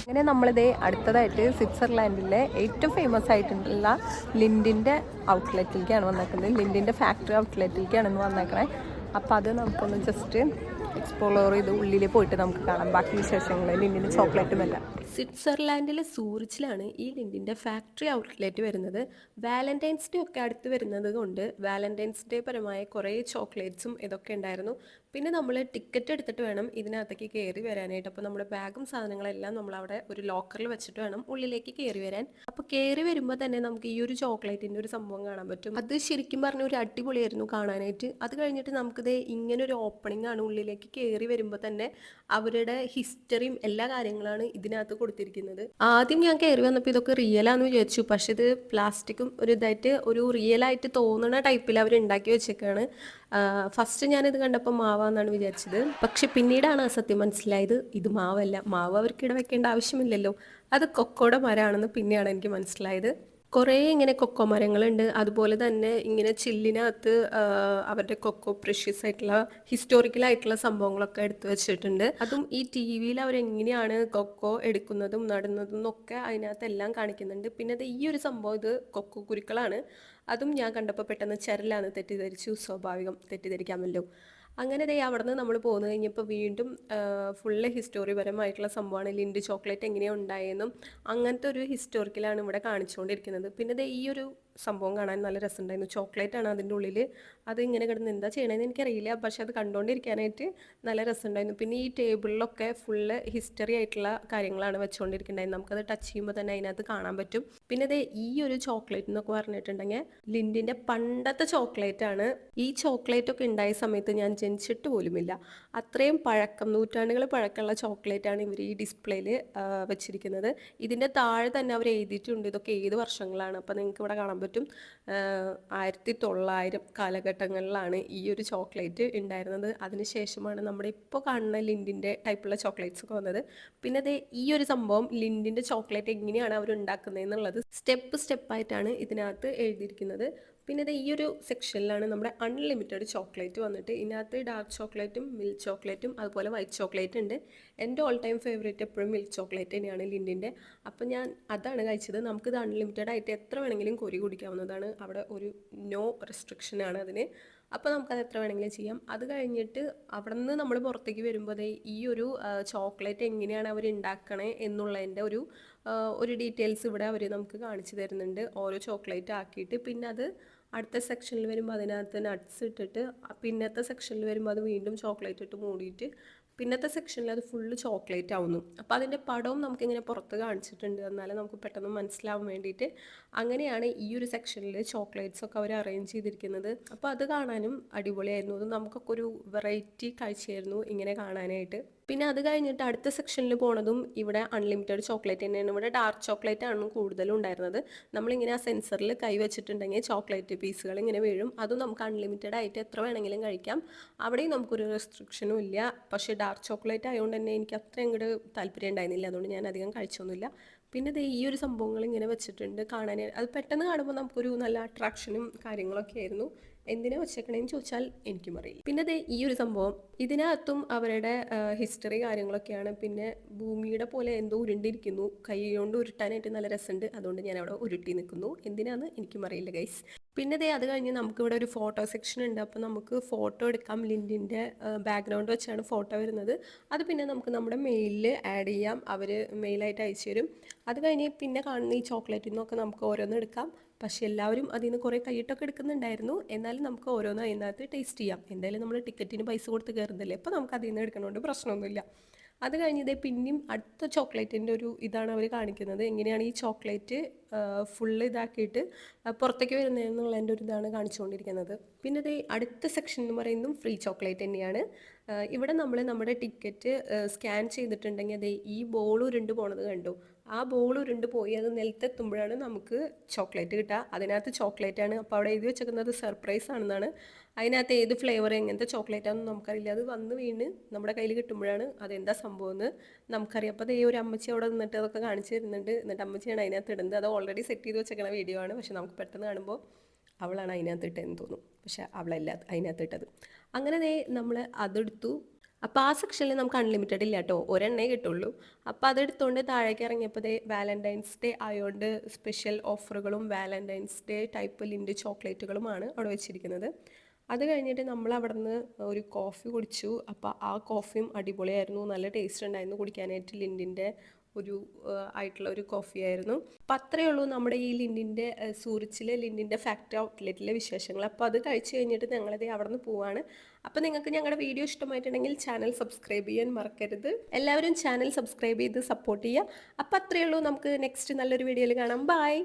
അങ്ങനെ നമ്മളിതേ അടുത്തതായിട്ട് സ്വിറ്റ്സർലാൻഡിലെ ഏറ്റവും ഫേമസ് ആയിട്ടുള്ള ലിൻഡിൻ്റെ ഔട്ട്ലെറ്റിലേക്കാണ് വന്നേക്കുന്നത്. ലിൻഡിൻ്റെ ഫാക്ടറി ഔട്ട്ലെറ്റിലേക്കാണ് ഇന്ന് വന്നേക്കണേ. അപ്പോൾ അത് നമുക്കൊന്ന് ജസ്റ്റ് എക്സ്പ്ലോർ ചെയ്ത് ഉള്ളിൽ പോയിട്ട് നമുക്ക് കാണാം ബാക്കി വിശേഷങ്ങൾ. ലിൻഡിൻ്റെ ചോക്ലേറ്റും എല്ലാം. സ്വിറ്റ്സർലാൻഡിലെ സൂറിച്ചിലാണ് ഈ ലിൻഡിൻ്റെ ഫാക്ടറി ഔട്ട്ലെറ്റ് വരുന്നത്. വാലന്റൈൻസ് ഡേ ഒക്കെ അടുത്ത് വരുന്നത് കൊണ്ട് വാലന്റൈൻസ് ഡേ പരമായ കുറേ ചോക്ലേറ്റ്സും ഇതൊക്കെ ഉണ്ടായിരുന്നു. പിന്നെ നമ്മൾ ടിക്കറ്റ് എടുത്തിട്ട് വേണം ഇതിനകത്തേക്ക് കയറി വരാനായിട്ട്. അപ്പോൾ നമ്മുടെ ബാഗും സാധനങ്ങളെല്ലാം നമ്മളവിടെ ഒരു ലോക്കറിൽ വെച്ചിട്ട് വേണം ഉള്ളിലേക്ക് കയറി വരാൻ. അപ്പോൾ കയറി വരുമ്പോൾ തന്നെ നമുക്ക് ഈ ഒരു ചോക്ലേറ്റിൻ്റെ ഒരു സംഭവം കാണാൻ പറ്റും. അത് ശരിക്കും പറഞ്ഞ ഒരു അടിപൊളിയായിരുന്നു കാണാനായിട്ട്. അത് കഴിഞ്ഞിട്ട് നമുക്കിത് ഇങ്ങനെ ഒരു ഓപ്പണിംഗ് ആണ്. ഉള്ളിലേക്ക് കയറി വരുമ്പോൾ തന്നെ അവരുടെ ഹിസ്റ്ററിയും എല്ലാ കാര്യങ്ങളാണ് ഇതിനകത്ത് കൊടുത്തിരിക്കുന്നത്. ആദ്യം ഞാൻ കയറി വന്നപ്പോൾ ഇതൊക്കെ റിയലാന്ന് വിചാരിച്ചു. പക്ഷെ ഇത് പ്ലാസ്റ്റിക്കും ഒരു ഇതായിട്ട് ഒരു റിയലായിട്ട് തോന്നുന്ന ടൈപ്പിൽ അവർ ഉണ്ടാക്കി വെച്ചേക്കാണ്. ഫസ്റ്റ് ഞാനിത് കണ്ടപ്പോൾ മാവാന്നാണ് വിചാരിച്ചത്. പക്ഷെ പിന്നീടാണ് ആ സത്യം മനസ്സിലായത് ഇത് മാവല്ല. മാവ് അവർക്ക് വെക്കേണ്ട ആവശ്യമില്ലല്ലോ, അത് കൊക്കോയുടെ മരമാണെന്ന് പിന്നെയാണ് എനിക്ക് മനസ്സിലായത്. കുറേ ഇങ്ങനെ കൊക്കോ മരങ്ങളുണ്ട്. അതുപോലെ തന്നെ ഇങ്ങനെ ചില്ലിനകത്ത് അവരുടെ കൊക്കോ പ്രഷ്യസ് ആയിട്ടുള്ള ഹിസ്റ്റോറിക്കലായിട്ടുള്ള സംഭവങ്ങളൊക്കെ എടുത്തു വെച്ചിട്ടുണ്ട്. അതും ഈ ടി വിയിൽ അവരെങ്ങനെയാണ് കൊക്കോ എടുക്കുന്നതും നടുന്നതും എന്നൊക്കെ അതിനകത്തെല്ലാം കാണിക്കുന്നുണ്ട്. പിന്നെ അത് ഈ ഒരു സംഭവം ഇത് കൊക്കോ കുരുക്കളാണ്. അതും ഞാൻ കണ്ടപ്പോൾ പെട്ടെന്ന് ചരലാന്ന് തെറ്റിദ്ധരിച്ചു. സ്വാഭാവികം, തെറ്റിദ്ധരിക്കാമല്ലോ. അങ്ങനെ ദേ അവിടെ നിന്ന് നമ്മൾ പോന്നു കഴിഞ്ഞപ്പോൾ വീണ്ടും ഫുള്ള് ഹിസ്റ്റോറിപരമായിട്ടുള്ള സംഭവമാണ്. ലിൻഡ് ചോക്ലേറ്റ് എങ്ങനെയാണ് ഉണ്ടായെന്നും അങ്ങനത്തെ ഒരു ഹിസ്റ്റോറിക്കലാണ് ഇവിടെ കാണിച്ചുകൊണ്ടിരിക്കുന്നത്. പിന്നെ ദേ ഈ ഒരു സംഭവം കാണാൻ നല്ല രസമുണ്ടായിരുന്നു. ചോക്ലേറ്റ് ആണ് അതിൻ്റെ ഉള്ളിൽ. അത് ഇങ്ങനെ കിടന്ന് എന്താ ചെയ്യണമെന്ന് എനിക്കറിയില്ല, പക്ഷെ അത് കണ്ടുകൊണ്ടിരിക്കാനായിട്ട് നല്ല രസമുണ്ടായിരുന്നു. പിന്നെ ഈ ടേബിളിലൊക്കെ ഫുള്ള് ഹിസ്റ്ററി ആയിട്ടുള്ള കാര്യങ്ങളാണ് വെച്ചുകൊണ്ടിരിക്കുന്നുണ്ടായിരുന്നു. നമുക്കത് ടച്ച് ചെയ്യുമ്പോൾ തന്നെ അതിനകത്ത് കാണാൻ പറ്റും. പിന്നെ ദേ ഈ ഒരു ചോക്ലേറ്റ് എന്നൊക്കെ പറഞ്ഞിട്ടുണ്ടെങ്കിൽ ലിൻഡിൻ്റെ പണ്ടത്തെ ചോക്ലേറ്റ് ആണ്. ഈ ചോക്ലേറ്റ് ഒക്കെ ഉണ്ടായ സമയത്ത് ഞാൻ ജനിച്ചിട്ട് പോലുമില്ല. അത്രയും പഴക്കം, നൂറ്റാണ്ടുകൾ പഴക്കമുള്ള ചോക്ലേറ്റ് ആണ് ഇവർ ഈ ഡിസ്പ്ലേയിൽ വെച്ചിരിക്കുന്നത്. ഇതിൻ്റെ താഴെ തന്നെ അവർ എഴുതിയിട്ടുണ്ട് ഇതൊക്കെ ഏത് വർഷങ്ങളാണ്. അപ്പോൾ നിങ്ങൾക്ക് ഇവിടെ കാണാൻ പറ്റും 1900 കാലഘട്ടങ്ങളിലാണ് ഈ ഒരു ചോക്ലേറ്റ് ഉണ്ടായിരുന്നത്. അതിനുശേഷമാണ് നമ്മുടെ ഇപ്പോൾ കാണുന്ന ലിൻഡിൻ്റെ ടൈപ്പുള്ള ചോക്ലേറ്റ്സ് ഒക്കെ വന്നത്. പിന്നെ അത് ഈ ഒരു സംഭവം ലിൻഡിൻ്റെ ചോക്ലേറ്റ് എങ്ങനെയാണ് അവർ ഉണ്ടാക്കുന്നത് എന്നുള്ളത് സ്റ്റെപ്പായിട്ടാണ് ഇതിനകത്ത് എഴുതിയിരിക്കുന്നത്. പിന്നെ ഇത് ഈ ഒരു സെക്ഷനിലാണ് നമ്മുടെ അൺലിമിറ്റഡ് ചോക്ലേറ്റ് വന്നിട്ട്. ഇതിനകത്ത് ഡാർക്ക് ചോക്ലേറ്റും മിൽക്ക് ചോക്ലേറ്റും അതുപോലെ വൈറ്റ് ചോക്ലേറ്റ് ഉണ്ട്. എൻ്റെ ഓൾ ടൈം ഫേവറേറ്റ് എപ്പോഴും മിൽക്ക് ചോക്ലേറ്റ് തന്നെയാണ് ലിൻഡിൻ്റെ. അപ്പം ഞാൻ അതാണ് കഴിച്ചത്. നമുക്കിത് അൺലിമിറ്റഡ് ആയിട്ട് എത്ര വേണമെങ്കിലും കോരി കുടിക്കാവുന്നതാണ്. അവിടെ ഒരു നോ റെസ്ട്രിക്ഷനാണ് അതിന്. അപ്പോൾ നമുക്കത് എത്ര വേണമെങ്കിലും ചെയ്യാം. അത് കഴിഞ്ഞിട്ട് അവിടെ നിന്ന് നമ്മൾ പുറത്തേക്ക് വരുമ്പോൾ ഈ ഒരു ചോക്ലേറ്റ് എങ്ങനെയാണ് അവർ ഉണ്ടാക്കണേ എന്നുള്ളതിൻ്റെ ഒരു ഡീറ്റെയിൽസ് ഇവിടെ അവർ നമുക്ക് കാണിച്ചു തരുന്നുണ്ട്. ഓരോ ചോക്ലേറ്റ് ആക്കിയിട്ട് പിന്നെ അത് അടുത്ത സെക്ഷനിൽ വരുമ്പോൾ അതിനകത്ത് നട്ട്സ് ഇട്ടിട്ട് പിന്നത്തെ സെക്ഷനിൽ വരുമ്പോൾ അത് വീണ്ടും ചോക്ലേറ്റ് ഇട്ട് മൂടിയിട്ട് പിന്നത്തെ സെക്ഷനിൽ അത് ഫുള്ള് ചോക്ലേറ്റ് ആവുന്നു. അപ്പോൾ അതിൻ്റെ പടവും നമുക്കിങ്ങനെ പുറത്ത് കാണിച്ചിട്ടുണ്ട്. എന്നാലും നമുക്ക് പെട്ടെന്ന് മനസ്സിലാവാൻ വേണ്ടിയിട്ട് അങ്ങനെയാണ് ഈ ഒരു സെക്ഷനിൽ ചോക്ലേറ്റ്സ് ഒക്കെ അവർ അറേഞ്ച് ചെയ്തിരിക്കുന്നത്. അപ്പോൾ അത് കാണാനും അടിപൊളിയായിരുന്നു. അത് നമുക്കൊക്കെ ഒരു വെറൈറ്റി കാഴ്ചയായിരുന്നു ഇങ്ങനെ കാണാനായിട്ട്. പിന്നെ അത് കഴിഞ്ഞിട്ട് അടുത്ത സെക്ഷനിൽ പോണതും ഇവിടെ അൺലിമിറ്റഡ് ചോക്ലേറ്റ് തന്നെയാണ്. ഇവിടെ ഡാർക്ക് ചോക്ലേറ്റ് ആണ് കൂടുതലും ഉണ്ടായിരുന്നത്. നമ്മളിങ്ങനെ ആ സെൻസറിൽ കൈ വെച്ചിട്ടുണ്ടെങ്കിൽ ചോക്ലേറ്റ് പീസുകൾ ഇങ്ങനെ വീഴും. അതും നമുക്ക് അൺലിമിറ്റഡ് ആയിട്ട് എത്ര വേണമെങ്കിലും കഴിക്കാം. അവിടെയും നമുക്കൊരു റെസ്ട്രിക്ഷനും ഇല്ല. പക്ഷേ ഡാർക്ക് ചോക്ലേറ്റ് ആയതുകൊണ്ട് തന്നെ എനിക്ക് അത്ര അങ്ങോട്ട് താല്പര്യം ഉണ്ടായിരുന്നില്ല. അതുകൊണ്ട് ഞാൻ അധികം കഴിച്ചൊന്നുമില്ല. പിന്നെ ഇത് ഈ ഒരു സംഭവങ്ങൾ ഇങ്ങനെ വെച്ചിട്ടുണ്ട് കാണാൻ. അത് പെട്ടെന്ന് കാണുമ്പോൾ നമുക്കൊരു നല്ല അട്രാക്ഷനും കാര്യങ്ങളൊക്കെ ആയിരുന്നു. എന്തിനാ വെച്ചേക്കണേന്ന് ചോദിച്ചാൽ എനിക്കും അറിയില്ല. പിന്നെ അത് ഈ ഒരു സംഭവം ഇതിനകത്തും അവരുടെ ഹിസ്റ്ററി കാര്യങ്ങളൊക്കെയാണ്. പിന്നെ ഭൂമിയുടെ പോലെ എന്തോ ഉരുണ്ടിരിക്കുന്നു. കൈ കൊണ്ട് ഉരുട്ടാനായിട്ട് നല്ല രസമുണ്ട്. അതുകൊണ്ട് ഞാൻ അവിടെ ഉരുട്ടി നിൽക്കുന്നു. എന്തിനാന്ന് എനിക്കും അറിയില്ല ഗൈസ്. പിന്നെ അത് കഴിഞ്ഞ് നമുക്കിവിടെ ഒരു ഫോട്ടോ സെക്ഷൻ ഉണ്ട്. അപ്പോൾ നമുക്ക് ഫോട്ടോ എടുക്കാം. ലിൻഡിൻ്റെ ബാക്ക്ഗ്രൗണ്ട് വെച്ചാണ് ഫോട്ടോ വരുന്നത്. അത് പിന്നെ നമുക്ക് നമ്മുടെ മെയിലിൽ ആഡ് ചെയ്യാം. അവർ മെയിലായിട്ട് അയച്ചു തരും. അത് കഴിഞ്ഞ് പിന്നെ കാണുന്ന ഈ ചോക്ലേറ്റിൽ നിന്നൊക്കെ നമുക്ക് ഓരോന്ന് എടുക്കാം. പക്ഷേ എല്ലാവരും അതിൽ നിന്ന് കുറേ കൈയിട്ടൊക്കെ എടുക്കുന്നുണ്ടായിരുന്നു. എന്നാലും നമുക്ക് ഓരോന്ന് അതിനകത്ത് ടേസ്റ്റ് ചെയ്യാം. എന്തായാലും നമ്മൾ ടിക്കറ്റിന് പൈസ കൊടുത്ത് കയറുന്നില്ലേ, അപ്പോൾ നമുക്ക് അതിൽ നിന്ന് എടുക്കണോണ്ട് പ്രശ്നമൊന്നുമില്ല. അത് കഴിഞ്ഞ് പിന്നെയും അടുത്ത ചോക്ലേറ്റിൻ്റെ ഒരു ഇതാണ് അവർ കാണിക്കുന്നത്. എങ്ങനെയാണ് ഈ ചോക്ലേറ്റ് ഫുള്ള് ഇതാക്കിയിട്ട് പുറത്തേക്ക് വരുന്നതെന്നുള്ളതിൻ്റെ ഒരു ഇതാണ് കാണിച്ചുകൊണ്ടിരിക്കുന്നത്. പിന്നെ അടുത്ത സെക്ഷൻ എന്ന് പറയുന്നതും ഫ്രീ ചോക്ലേറ്റ് തന്നെയാണ്. ഇവിടെ നമ്മൾ നമ്മുടെ ടിക്കറ്റ് സ്കാൻ ചെയ്തിട്ടുണ്ടെങ്കിൽ ഈ ബോൾ ഉരുണ്ട് പോണത് കണ്ടു. ആ ബോൾ ഉരുണ്ട് പോയി അത് നിലത്തെത്തുമ്പോഴാണ് നമുക്ക് ചോക്ലേറ്റ് കിട്ടുക. അതിനകത്ത് ചോക്ലേറ്റാണ്. അപ്പോൾ അവിടെ എഴുതി വെച്ചേക്കുന്നത് സർപ്രൈസ് ആണെന്നാണ്. അതിനകത്ത് ഏത് ഫ്ലേവർ എങ്ങനത്തെ ചോക്ലേറ്റ് ആണെന്ന് നമുക്കറിയില്ല. അത് വന്ന് വീണ് നമ്മുടെ കയ്യിൽ കിട്ടുമ്പോഴാണ് അതെന്താ സംഭവം എന്ന് നമുക്കറിയാം. അപ്പോൾ ഈ ഒരു അമ്മച്ചി അവിടെ നിന്നിട്ട് അതൊക്കെ കാണിച്ചു തരുന്നുണ്ട്. എന്നിട്ട് അമ്മച്ചിയാണ് അതിനകത്ത് ഇടുന്നത്. അത് ഓൾറെഡി സെറ്റ് ചെയ്ത് വെച്ചേക്കണ വീഡിയോ ആണ്. പക്ഷെ നമുക്ക് പെട്ടെന്ന് കാണുമ്പോൾ അവളാണ് അതിനകത്ത് ഇട്ടതെന്ന് തോന്നും. പക്ഷെ അവളല്ല അതിനകത്ത് ഇട്ടത്. അങ്ങനെ നമ്മൾ അതെടുത്തു. അപ്പോൾ ആ സെക്ഷനിൽ നമുക്ക് അൺലിമിറ്റഡ് ഇല്ല കേട്ടോ, ഒരെണ്ണേ കിട്ടുള്ളൂ. അപ്പോൾ അതെടുത്തുകൊണ്ട് താഴേക്ക് ഇറങ്ങിയപ്പോൾ ദേ വാലന്റൈൻസ് ഡേ ആയതുകൊണ്ട് സ്പെഷ്യൽ ഓഫറുകളും വാലന്റൈൻസ് ഡേ ടൈപ്പ് ലിൻഡ് ചോക്ലേറ്റുകളുമാണ് അവിടെ വെച്ചിരിക്കുന്നത്. അത് കഴിഞ്ഞിട്ട് നമ്മൾ അവിടെ നിന്ന് ഒരു കോഫി കുടിച്ചു. അപ്പോൾ ആ കോഫിയും അടിപൊളിയായിരുന്നു, നല്ല ടേസ്റ്റ് ഉണ്ടായിരുന്നു കുടിക്കാനായിട്ട്. ലിൻഡിൻ്റെ ഒരു ആയിട്ടുള്ള ഒരു കോഫി ആയിരുന്നു. അപ്പം അത്രയേ ഉള്ളൂ നമ്മുടെ ഈ ലിൻഡിൻ്റെ സൂറിച്ചിലെ ലിൻഡിൻ്റെ ഫാക്ടറി ഔട്ട്ലെറ്റിലെ വിശേഷങ്ങൾ. അപ്പോൾ അത് കഴിച്ച് കഴിഞ്ഞിട്ട് ഞങ്ങളത് അവിടെ നിന്ന് പോവാണ്. അപ്പോൾ നിങ്ങൾക്ക് ഞങ്ങളുടെ വീഡിയോ ഇഷ്ടമായിട്ടുണ്ടെങ്കിൽ ചാനൽ സബ്സ്ക്രൈബ് ചെയ്യാൻ മറക്കരുത്. എല്ലാവരും ചാനൽ സബ്സ്ക്രൈബ് ചെയ്ത് സപ്പോർട്ട് ചെയ്യുക. അപ്പോൾ അത്രയേ ഉള്ളൂ, നമുക്ക് നെക്സ്റ്റ് നല്ലൊരു വീഡിയോയിൽ കാണാം. ബൈ.